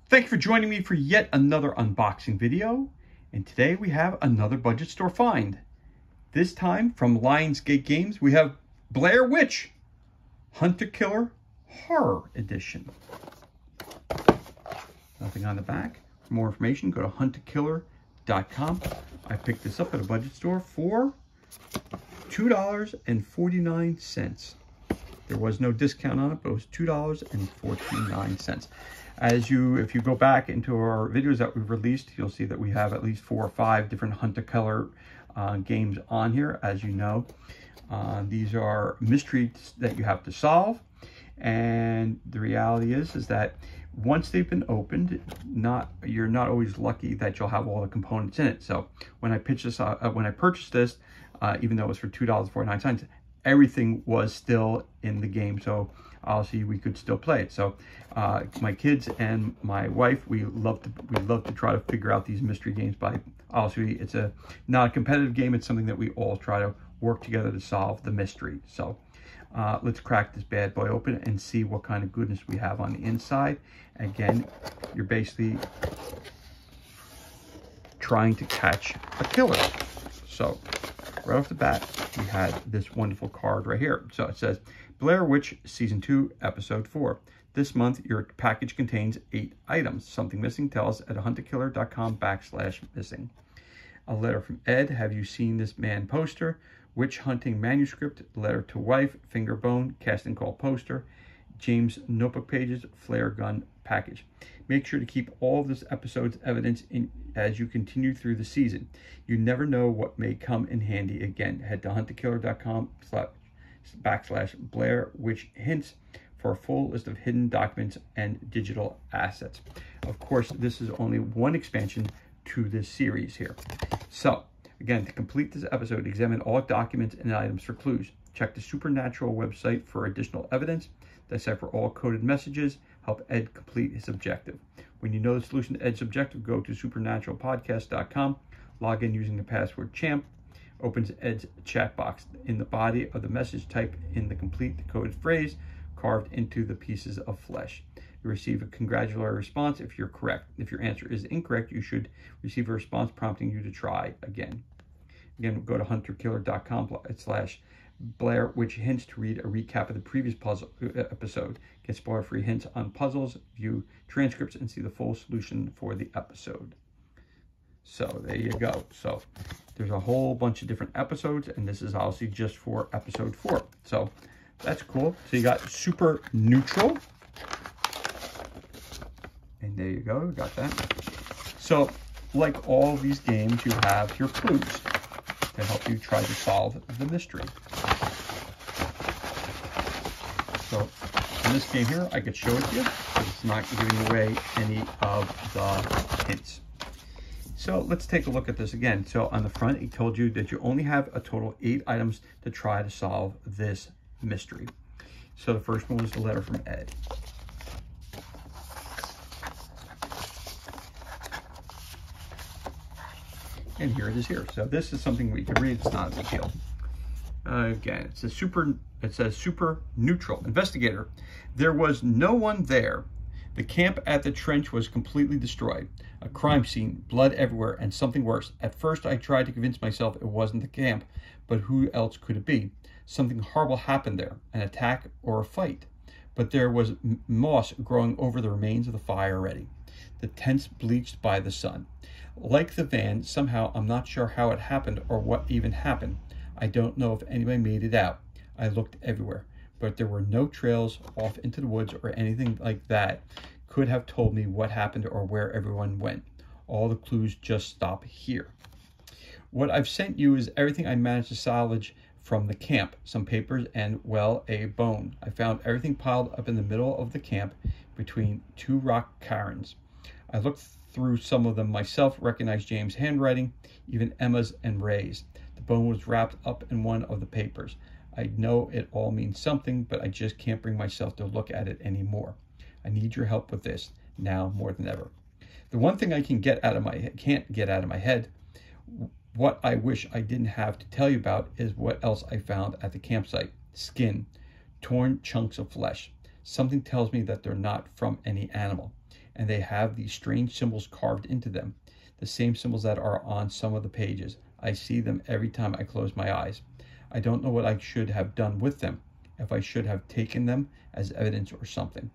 Thank you for joining me for yet another unboxing video. And today we have another budget store find. This time from Lionsgate Games, we have Blair Witch Hunter Killer Horror Edition. Nothing on the back. For more information, go to hunterkiller.com. I picked this up at a budget store for $2.49. There was no discount on it, but it was $2.49. If you go back into our videos that we've released, you'll see that we have at least 4 or 5 different Hunter Killer games on here. As you know, these are mysteries that you have to solve, and the reality is that once they've been opened, you're not always lucky that you'll have all the components in it. So when I purchased this, even though it was for $2.49, everything was still in the game. So obviously we could still play it. So my kids and my wife, we love to try to figure out these mystery games. By obviously it's not a competitive game. It's something that we all try to work together to solve the mystery. So let's crack this bad boy open and see what kind of goodness we have on the inside. Again, you're basically trying to catch a killer. So right off the bat, we had this wonderful card right here. So it says, Blair Witch Season 2, Episode 4. This month, your package contains 8 items. Something missing? Tell us at hunterkiller.com/missing. A letter from Ed. Have you seen this man poster? Witch hunting manuscript. Letter to wife. Finger bone. Casting call poster. James notebook pages. Flare gun package. Make sure to keep all of this episode's evidence in as you continue through the season. You never know what may come in handy again. Head to hunterkiller.com/Blair Witch Hints for a full list of hidden documents and digital assets. Of course, this is only one expansion to this series here. So, again, to complete this episode, examine all documents and items for clues. Check the Supernatural website for additional evidence. Decipher all coded messages. Help Ed complete his objective. When you know the solution to Ed's objective, go to supernaturalpodcast.com. Log in using the password CHAMP. Opens Ed's chat box. In the body of the message, type in the complete decoded phrase carved into the pieces of flesh. You receive a congratulatory response if you're correct. If your answer is incorrect, you should receive a response prompting you to try again. Again, go to hunterkiller.com/Blair Witch Hints to read a recap of the previous puzzle episode. Get spoiler-free hints on puzzles, view transcripts, and see the full solution for the episode. So there you go. So there's a whole bunch of different episodes, and this is obviously just for episode 4. So that's cool. So you got super neutral. And there you go, got that. So like all these games, you have your clues to help you try to solve the mystery. So in this game here, I could show it to you, but it's not giving away any of the hints. So let's take a look at this again. So on the front, it told you that you only have a total of 8 items to try to solve this mystery. So the first one was the letter from Ed. And here it is here. So this is something we can read. It's not a big deal. Again, it says super neutral. Investigator. There was no one there. The camp at the trench was completely destroyed. A crime scene, blood everywhere, and something worse. At first, I tried to convince myself it wasn't the camp, but who else could it be? Something horrible happened there, an attack or a fight. But there was moss growing over the remains of the fire already. The tents bleached by the sun. Like the van, somehow I'm not sure how it happened or what even happened. I don't know if anybody made it out. I looked everywhere, but there were no trails off into the woods or anything like that could have told me what happened or where everyone went. All the clues just stop here. What I've sent you is everything I managed to salvage from the camp. Some papers and, well, a bone. I found everything piled up in the middle of the camp between 2 rock cairns. I looked through some of them myself, recognized James' handwriting, even Emma's and Ray's. The bone was wrapped up in one of the papers. I know it all means something, but I just can't bring myself to look at it anymore. I need your help with this, now more than ever. The one thing I can't get out of my head, what I wish I didn't have to tell you about, is what else I found at the campsite. Skin, torn chunks of flesh. Something tells me that they're not from any animal. and they have these strange symbols carved into them, the same symbols that are on some of the pages. I see them every time I close my eyes. I don't know what I should have done with them, if I should have taken them as evidence or something.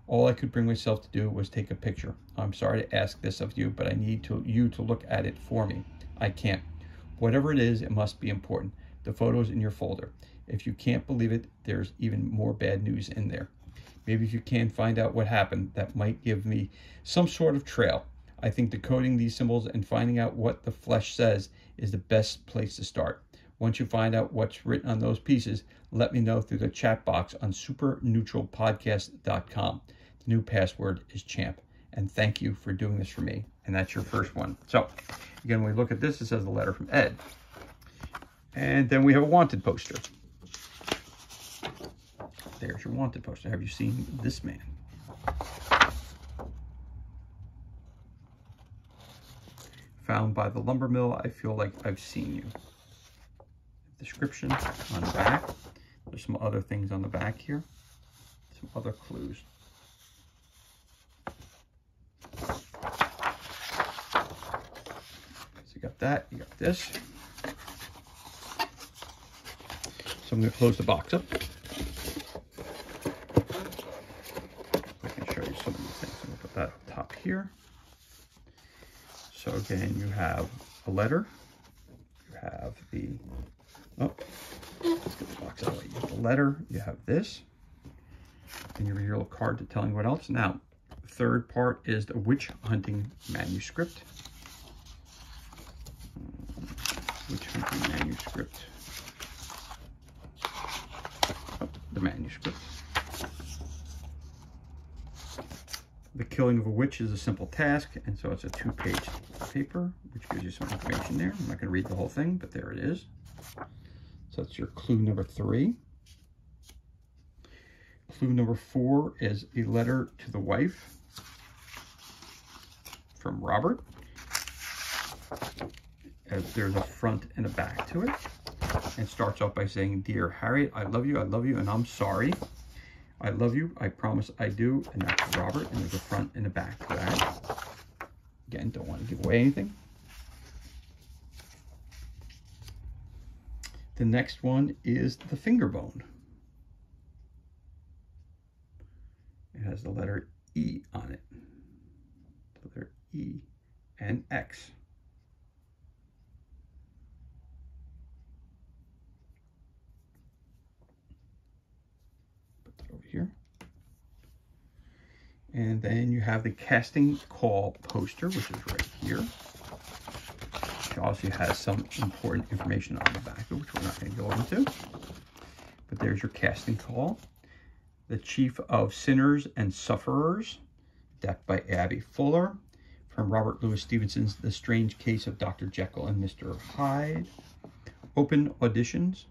All I could bring myself to do was take a picture. I'm sorry to ask this of you, but I need you to look at it for me. I can't. Whatever it is, it must be important. The photo's in your folder. If you can't believe it, there's even more bad news in there. Maybe if you can find out what happened, that might give me some sort of trail. I think decoding these symbols and finding out what the flesh says is the best place to start. Once you find out what's written on those pieces, let me know through the chat box on superneutralpodcast.com. The new password is champ. And thank you for doing this for me. And that's your first one. So again, when we look at this, it says the letter from Ed. And then we have a wanted poster. There's your wanted poster. Have you seen this man? Found by the lumber mill. I feel like I've seen you. Description on the back. There's some other things on the back here. Some other clues. So you got that. You got this. So I'm going to close the box up. I can show you some of these things. I'm going to put that up top here. So again, you have a letter. You have the, oh, let's get the box out of the way. You have the letter. You have this. And you have your little card telling what else. Now, the third part is the witch hunting manuscript. Witch hunting manuscript. The manuscript. The killing of a witch is a simple task, and so it's a 2-page paper, which gives you some information there. I'm not going to read the whole thing, but there it is. So that's your clue number 3. Clue number 4 is a letter to the wife from Robert. There's a front and a back to it. And starts off by saying, "Dear Harriet, I love you, and I'm sorry. I love you, I promise I do," and that's Robert, and there's a front and a back to that. Again, don't want to give away anything. The next one is the finger bone. It has the letter E on it. The letter E and X. Over here. And then you have the casting call poster, which is right here. It also has some important information on the back, which we're not going to go into. But there's your casting call. The Chief of Sinners and Sufferers, decked by Abby Fuller. From Robert Louis Stevenson's The Strange Case of Dr. Jekyll and Mr. Hyde. Open auditions.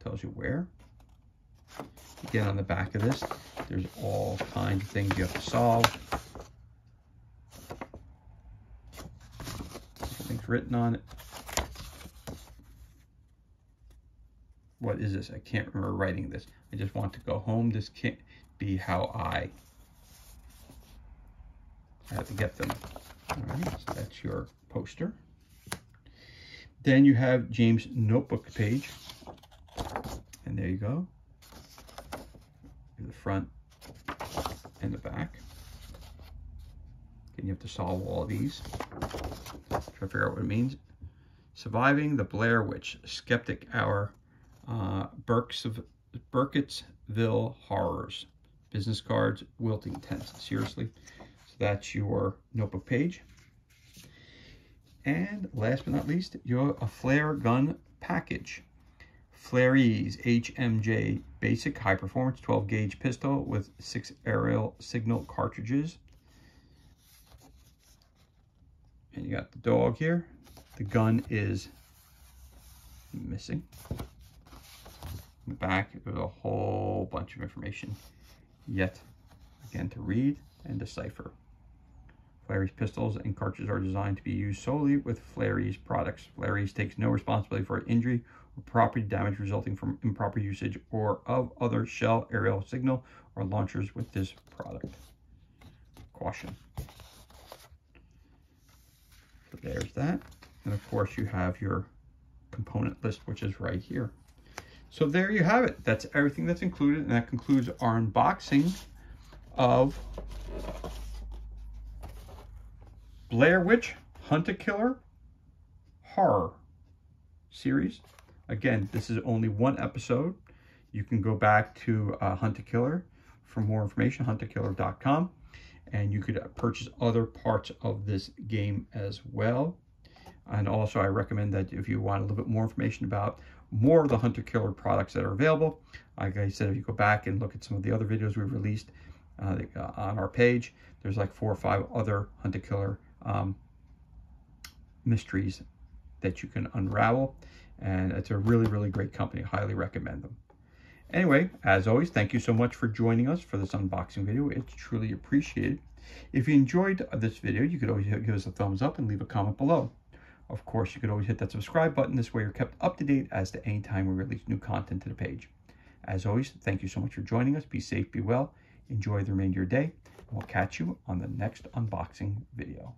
Tells you where. Again, on the back of this, there's all kinds of things you have to solve. Something's written on it. What is this? I can't remember writing this. I just want to go home. This can't be how I have to get them. All right, so that's your poster. Then you have James' notebook page. And there you go. The front and the back. And you have to solve all of these. Try to figure out what it means. Surviving the Blair Witch, Skeptic Hour, Burkittsville Horrors, business cards, wilting tents. Seriously. So that's your notebook page. And last but not least, you're a flare gun package. Flaree's HMJ Basic High Performance 12 gauge pistol with 6 aerial signal cartridges. And you got the dog here. The gun is missing. In the back, there's a whole bunch of information yet again to read and decipher. Flaree's pistols and cartridges are designed to be used solely with Flaree's products. Flaree's takes no responsibility for injury or property damage resulting from improper usage or of other shell, aerial, signal, or launchers with this product. caution. But there's that. And of course you have your component list, which is right here. So there you have it. That's everything that's included, and that concludes our unboxing of Blair Witch Hunt-A-Killer Horror series. Again, this is only one episode. You can go back to Hunt-A-Killer for more information, huntakiller.com, and you could purchase other parts of this game as well. And also I recommend that if you want a little bit more information about more of the Hunt-A-Killer products that are available, like I said, if you go back and look at some of the other videos we've released on our page, there's like 4 or 5 other Hunt-A-Killer mysteries that you can unravel, and it's a really, really great company. I highly recommend them. Anyway, as always, thank you so much for joining us for this unboxing video. It's truly appreciated. If you enjoyed this video, you could always give us a thumbs up and leave a comment below. Of course, you could always hit that subscribe button. This way you're kept up to date as to any time we release new content to the page. As always, thank you so much for joining us. Be safe, be well, enjoy the remainder of your day, and we'll catch you on the next unboxing video.